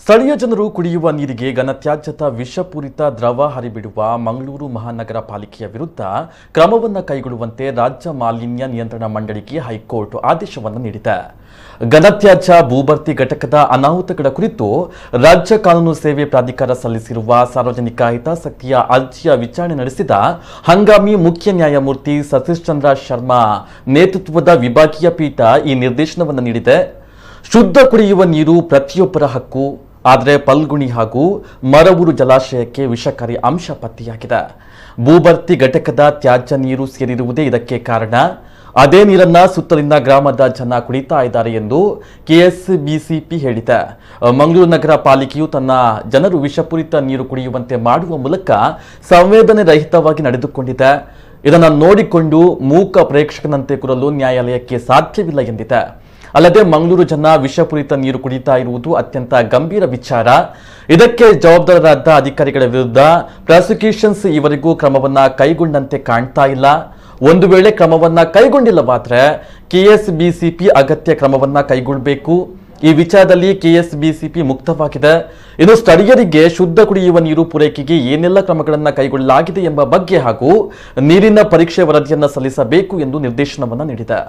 ಸ್ಥಳೀಯ ಜನರು ಕುಡಿಯುವ ನೀರಿಗೆ ಘನತ್ಯಾಜ್ಯದ ವಿಷಪೂರಿತ ದ್ರವ ಹರಿಬಿಡುವ ಮಂಗಳೂರು ಮಹಾನಗರ ಪಾಲಿಕೆಯ ವಿರುದ್ಧ ಕ್ರಮವನ್ನು ಕೈಗೊಳ್ಳುವಂತೆ ರಾಜ್ಯ ಮಾಲಿನ್ಯ ನಿಯಂತ್ರಣ ಮಂಡಳಿಗೆ ಹೈಕೋರ್ಟ್ ಆದೇಶವನ್ನು ನೀಡಿದೆ. ಘನತ್ಯಾಜ್ಯ ಭೂಭರ್ತಿ ಘಟಕದ ಅನಾಹುತಗಳ ಕುರಿತು ರಾಜ್ಯ ಕಾನೂನು ಸೇವೆ ಪ್ರಾಧಿಕಾರ ಸಲ್ಲಿಸಿರುವ ಸಾರ್ವಜನಿಕ ಹಿತಾಸಕ್ತಿಯ ಅರ್ಜಿಯ ವಿಚಾರಣೆ ನಡೆಸಿದ ಹಂಗಾಮಿ ಮುಖ್ಯ ನ್ಯಾಯಮೂರ್ತಿ ಸತೀಶ್ ಚಂದ್ರ ಶರ್ಮಾ ನೇತೃತ್ವದ ವಿಭಾಗೀಯ ಪೀಠ ಈ ನಿರ್ದೇಶನವನ್ನು ನೀಡಿದೆ. ಶುದ್ಧ ಕುಡಿಯುವ ನೀರು ಪ್ರತಿಯೊಬ್ಬರ ಹಕ್ಕು. ಆದರೆ ಪಲ್ಗುಣಿ ಹಾಗೂ ಮರವೂರು ಜಲಾಶಯಕ್ಕೆ ವಿಷಕಾರಿ ಅಂಶ ಪತ್ತೆಯಾಗಿದೆ. ಭೂಭರ್ತಿ ಘಟಕದ ತ್ಯಾಜ್ಯ ನೀರು ಸೇರಿರುವುದೇ ಇದಕ್ಕೆ ಕಾರಣ. ಅದೇ ನೀರನ್ನ ಸುತ್ತಲಿನ ಗ್ರಾಮದ ಜನ ಕುಡಿತಾ ಇದ್ದಾರೆ ಎಂದು ಕೆಎಸ್ಬಿಸಿಪಿ ಹೇಳಿದೆ. ಮಂಗಳೂರು ನಗರ ಪಾಲಿಕೆಯು ತನ್ನ ಜನರು ವಿಷಪೂರಿತ ನೀರು ಕುಡಿಯುವಂತೆ ಮಾಡುವ ಮೂಲಕ ಸಂವೇದನೆ ರಹಿತವಾಗಿ ನಡೆದುಕೊಂಡಿದೆ. ಇದನ್ನು ನೋಡಿಕೊಂಡು ಮೂಕ ಪ್ರೇಕ್ಷಕನಂತೆ ಕೂರಲು ನ್ಯಾಯಾಲಯಕ್ಕೆ ಸಾಧ್ಯವಿಲ್ಲ ಎಂದಿದೆ. ಅಲ್ಲದೆ ಮಂಗಳೂರು ಜನ ವಿಷಪೂರಿತ ನೀರು ಕುಡಿತಾ ಇರುವುದು ಅತ್ಯಂತ ಗಂಭೀರ ವಿಚಾರ. ಇದಕ್ಕೆ ಜವಾಬ್ದಾರರಾದ ಅಧಿಕಾರಿಗಳ ವಿರುದ್ಧ ಪ್ರಾಸಿಕ್ಯೂಷನ್ಸ್ ಇವರಿಗೂ ಕ್ರಮವನ್ನ ಕೈಗೊಂಡಂತೆ ಕಾಣ್ತಾ ಇಲ್ಲ. ಒಂದು ವೇಳೆ ಕ್ರಮವನ್ನ ಕೈಗೊಂಡಿಲ್ಲವಾದ್ರೆ ಕೆಎಸ್ಬಿಸಿಪಿ ಅಗತ್ಯ ಕ್ರಮವನ್ನ ಕೈಗೊಳ್ಳಬೇಕು. ಈ ವಿಚಾರದಲ್ಲಿ ಕೆಎಸ್ಬಿಸಿಪಿ ಮುಕ್ತವಾಗಿದೆ. ಇನ್ನು ಸ್ಥಳೀಯರಿಗೆ ಶುದ್ಧ ಕುಡಿಯುವ ನೀರು ಪೂರೈಕೆಗೆ ಏನೆಲ್ಲ ಕ್ರಮಗಳನ್ನು ಕೈಗೊಳ್ಳಲಾಗಿದೆ ಎಂಬ ಬಗ್ಗೆ ಹಾಗೂ ನೀರಿನ ಪರೀಕ್ಷೆ ವರದಿಯನ್ನು ಸಲ್ಲಿಸಬೇಕು ಎಂದು ನಿರ್ದೇಶನವನ್ನು ನೀಡಿದೆ.